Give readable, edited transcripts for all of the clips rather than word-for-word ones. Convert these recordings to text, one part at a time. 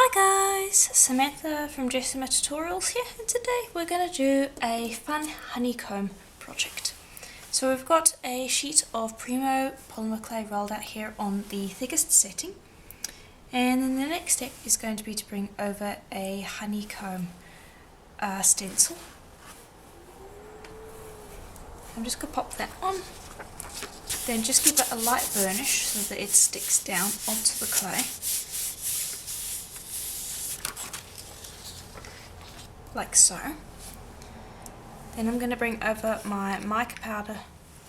Hi guys, Samantha from Jessica Tutorials here, and today we're going to do a fun honeycomb project. So we've got a sheet of Primo polymer clay rolled out here on the thickest setting, and then the next step is going to be to bring over a honeycomb stencil. I'm just going to pop that on, then just give it a light burnish so that it sticks down onto the clay. Like so. Then I'm going to bring over my mica powder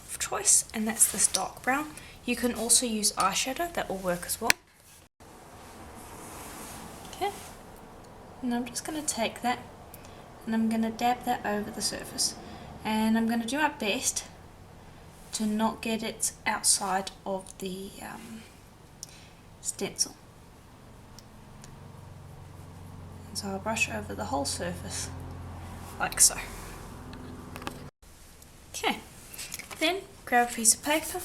of choice, and that's this dark brown. You can also use eyeshadow, that will work as well. Okay, and I'm just going to take that and I'm going to dab that over the surface, and I'm going to do my best to not get it outside of the stencil. So I'll brush over the whole surface, like so. Okay, then grab a piece of paper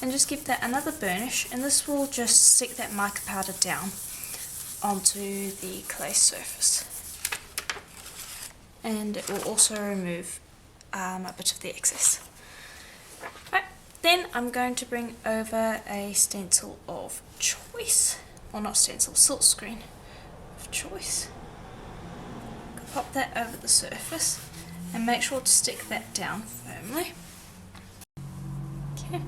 and just give that another burnish, and this will just stick that mica powder down onto the clay surface. And it will also remove a bit of the excess. Right, then I'm going to bring over a stencil of choice, or not stencil, silkscreen of choice. Pop that over the surface and make sure to stick that down firmly. Okay,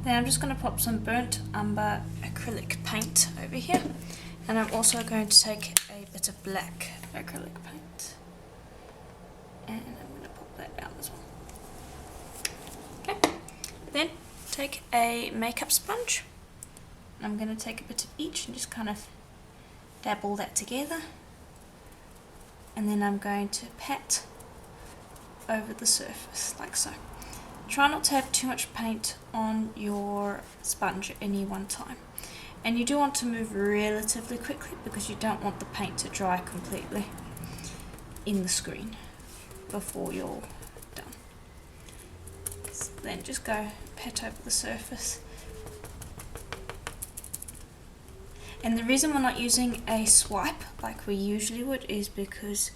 then I'm just going to pop some burnt umber acrylic paint over here, and I'm also going to take a bit of black acrylic paint and I'm going to pop that down as well. Okay, then take a makeup sponge. I'm going to take a bit of each and just kind of dab all that together. And then I'm going to pat over the surface like so. Try not to have too much paint on your sponge at any one time. And you do want to move relatively quickly because you don't want the paint to dry completely in the screen before you're done. So then just go pat over the surface. And the reason we're not using a swipe like we usually would is because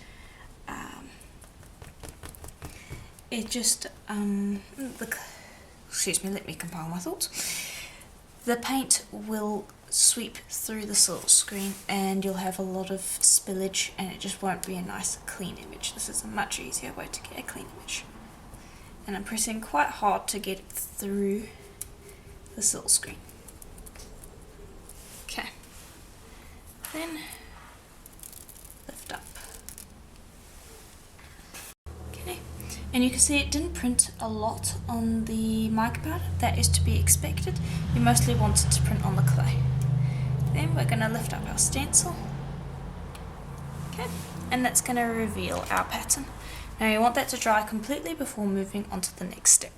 it just, excuse me, let me compile my thoughts. The paint will sweep through the silk screen and you'll have a lot of spillage, and it just won't be a nice clean image. This is a much easier way to get a clean image. And I'm pressing quite hard to get it through the silk screen. Okay. Then lift up. Okay, and you can see it didn't print a lot on the mica powder. That is to be expected. You mostly want it to print on the clay. Then we're going to lift up our stencil. Okay, and that's going to reveal our pattern. Now you want that to dry completely before moving on to the next step.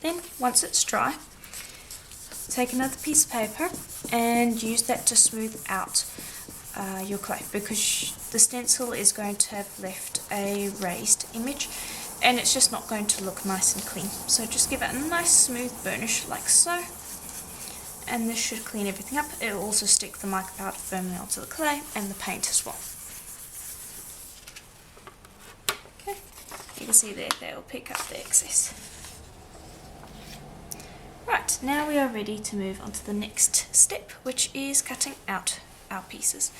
Then once it's dry, take another piece of paper and use that to smooth out your clay, because the stencil is going to have left a raised image and it's just not going to look nice and clean. So just give it a nice smooth burnish like so, and this should clean everything up. It will also stick the mica powder firmly onto the clay and the paint as well. Okay, you can see there, they will pick up the excess. Right, now we are ready to move on to the next step, which is cutting out our pieces.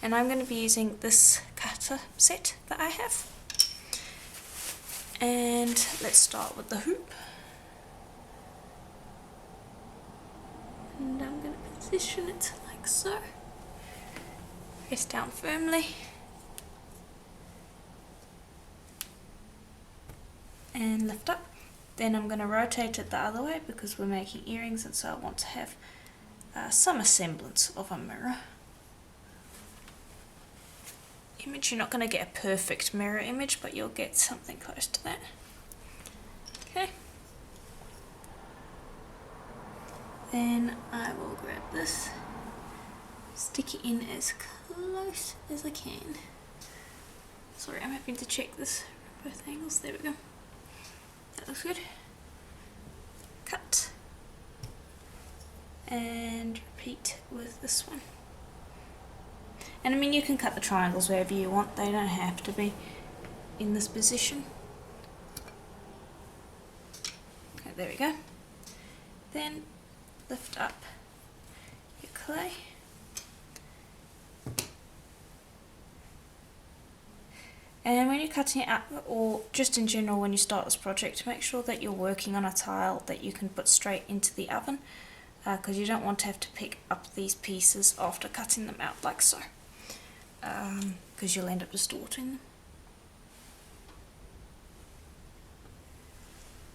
And I'm going to be using this cutter set that I have. And let's start with the hoop. And I'm going to position it like so. Press down firmly. And lift up. Then I'm going to rotate it the other way because we're making earrings, and so I want to have some semblance of a mirror image. You're not going to get a perfect mirror image, but you'll get something close to that. Okay. Then I will grab this, stick it in as close as I can. Sorry, I'm having to check this from both angles. There we go. That looks good. Cut. And repeat with this one. And I mean, you can cut the triangles wherever you want, they don't have to be in this position. Okay, there we go. Then lift up your clay. And when you're cutting it up, or just in general when you start this project, make sure that you're working on a tile that you can put straight into the oven, because you don't want to have to pick up these pieces after cutting them out like so, because you'll end up distorting them.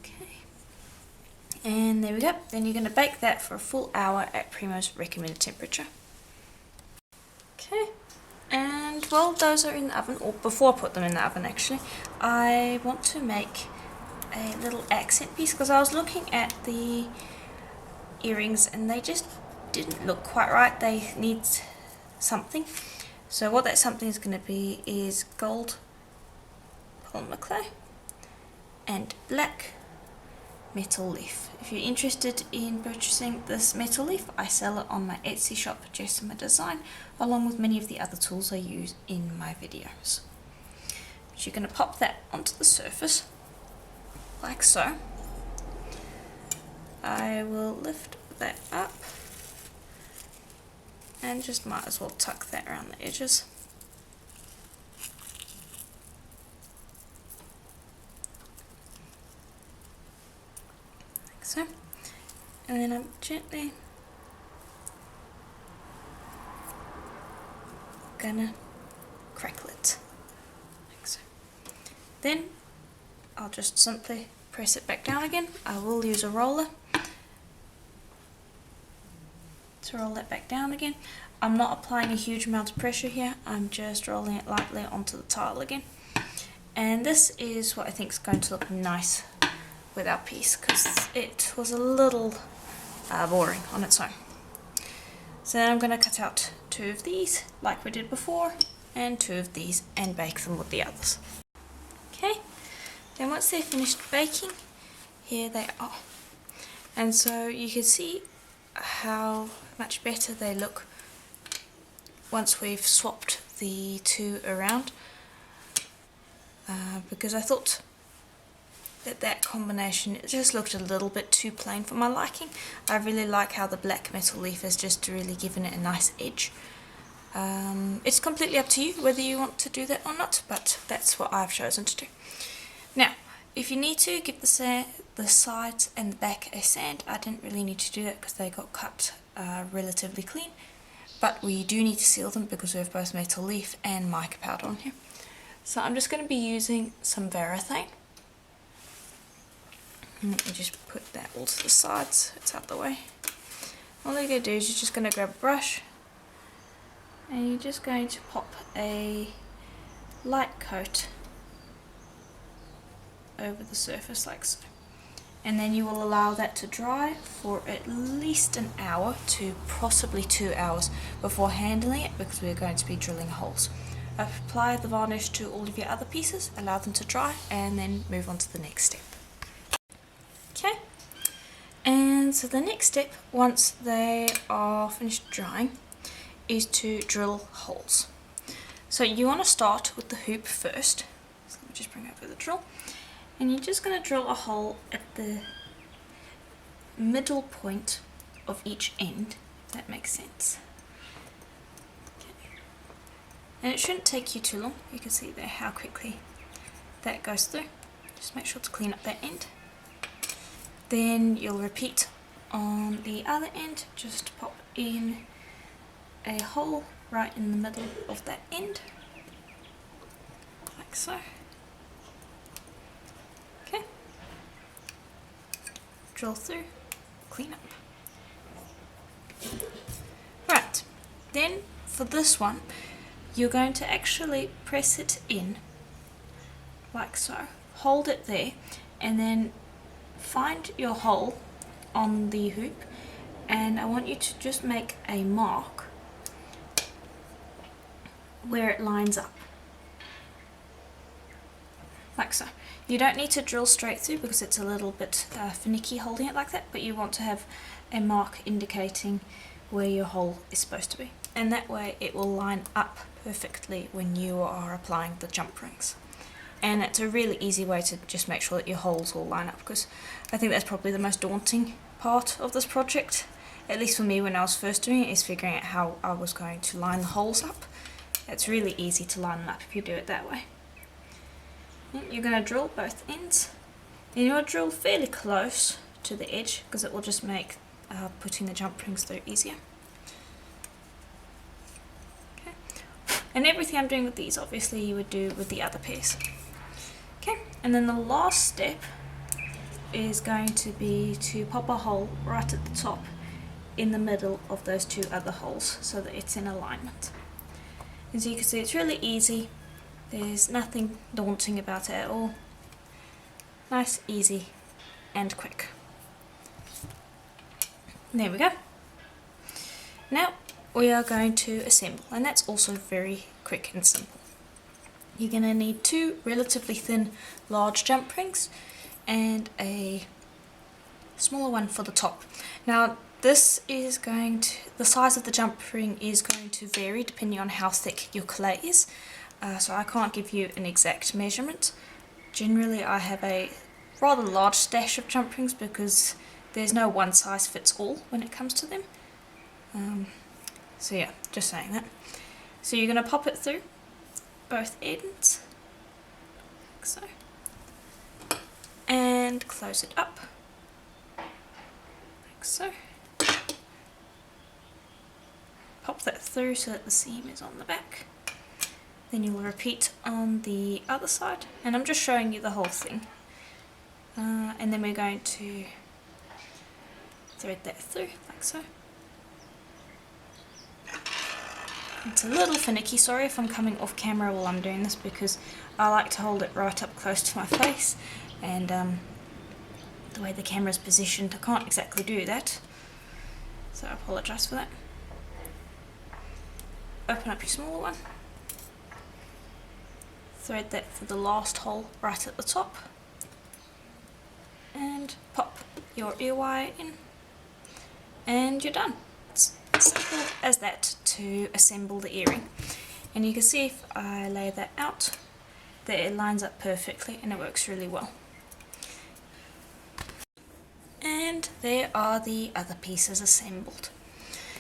Okay, and there we go. Then you're going to bake that for a full hour at Primo's recommended temperature. Okay. And while those are in the oven, or before I put them in the oven actually, I want to make a little accent piece, because I was looking at the earrings and they just didn't look quite right. They need something. So what that something is going to be is gold polymer clay and black metal leaf. If you're interested in purchasing this metal leaf, I sell it on my Etsy shop, Jessima Design, along with many of the other tools I use in my videos. So you're going to pop that onto the surface, like so. I will lift that up, and just might as well tuck that around the edges. Like so. And then I'm gently gonna crackle it, like so. Then I'll just simply press it back down again. I will use a roller to roll that back down again. I'm not applying a huge amount of pressure here, I'm just rolling it lightly onto the tile again. And this is what I think is going to look nice with our piece, because it was a little boring on its own. So then I'm going to cut out 2 of these like we did before, and 2 of these, and bake them with the others. Okay, then once they're finished baking, here they are. And so you can see how much better they look once we've swapped the 2 around, because I thought that combination, it just looked a little bit too plain for my liking. I really like how the black metal leaf has just really given it a nice edge. It's completely up to you whether you want to do that or not, but that's what I've chosen to do. Now, if you need to, give the sides and the back a sand. I didn't really need to do that because they got cut relatively clean, but we do need to seal them because we have both metal leaf and mica powder on here. So I'm just going to be using some varathane. Let me just put that all to the sides, it's out the way. All you're going to do is you're just going to grab a brush, and you're just going to pop a light coat over the surface like so. And then you will allow that to dry for at least an hour to possibly 2 hours before handling it, because we're going to be drilling holes. Apply the varnish to all of your other pieces, allow them to dry, and then move on to the next step. Okay, and so the next step, once they are finished drying, is to drill holes. So you want to start with the hoop first. So let me just bring over the drill. And you're just going to drill a hole at the middle point of each end, if that makes sense. Okay. And it shouldn't take you too long. You can see there how quickly that goes through. Just make sure to clean up that end. Then you'll repeat on the other end. Just pop in a hole right in the middle of that end, like so. Okay. Drill through, clean up. Right, then for this one, you're going to actually press it in, like so. Hold it there, and then find your hole on the hoop, and I want you to just make a mark where it lines up, like so. You don't need to drill straight through because it's a little bit finicky holding it like that, but you want to have a mark indicating where your hole is supposed to be. and that way it will line up perfectly when you are applying the jump rings. And it's a really easy way to just make sure that your holes all line up, because I think that's probably the most daunting part of this project, at least for me when I was first doing it, is figuring out how I was going to line the holes up. It's really easy to line them up if you do it that way. You're going to drill both ends, and you'll drill fairly close to the edge because it will just make putting the jump rings through easier. Okay. And everything I'm doing with these obviously you would do with the other pairs. Okay, and then the last step is going to be to pop a hole right at the top in the middle of those two other holes so that it's in alignment. As you can see, it's really easy. There's nothing daunting about it at all. Nice, easy, and quick. There we go. Now we are going to assemble, and that's also very quick and simple. You're going to need two relatively thin large jump rings and a smaller one for the top. Now this is going to, the size of the jump ring is going to vary depending on how thick your clay is, so I can't give you an exact measurement. Generally I have a rather large stash of jump rings because there's no one size fits all when it comes to them. So yeah, just saying that. So you're going to pop it through both ends, like so, and close it up, like so. Pop that through so that the seam is on the back. Then you'll repeat on the other side, and I'm just showing you the whole thing. And then we're going to thread that through, like so. It's a little finicky, sorry if I'm coming off camera while I'm doing this, because I like to hold it right up close to my face, and the way the camera's positioned I can't exactly do that, so I apologise for that. Open up your smaller one, thread that for the last hole right at the top, and pop your ear wire in, and you're done. It's as simple as that to assemble the earring. And you can see if I lay that out that it lines up perfectly and it works really well. And there are the other pieces assembled.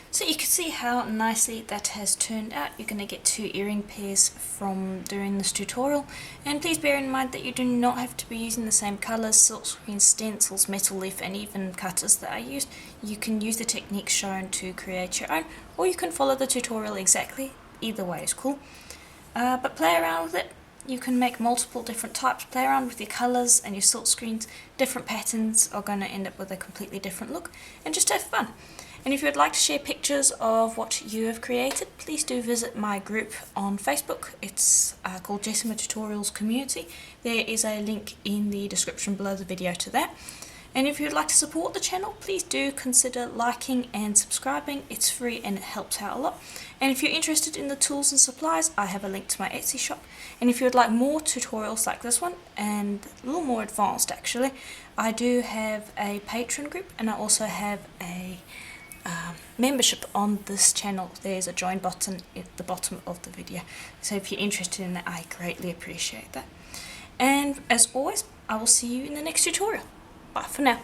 So you can see how nicely that has turned out. You're going to get two earring pairs from doing this tutorial, and please bear in mind that you do not have to be using the same colours, silkscreen, stencils, metal leaf and even cutters that I used. You can use the techniques shown to create your own, or you can follow the tutorial exactly. Either way is cool. But play around with it. You can make multiple different types, play around with your colours and your silkscreens. Different patterns are going to end up with a completely different look, and just have fun. And if you would like to share pictures of what you have created, please do visit my group on Facebook. It's called Jessima Tutorials Community. There is a link in the description below the video to that. And if you would like to support the channel, please do consider liking and subscribing. It's free and it helps out a lot. And if you're interested in the tools and supplies, I have a link to my Etsy shop. And if you would like more tutorials like this one, and a little more advanced actually, I do have a Patreon group, and I also have a membership on this channel. There's a join button at the bottom of the video, so if you're interested in that, I greatly appreciate that. And as always, I will see you in the next tutorial. Bye for now.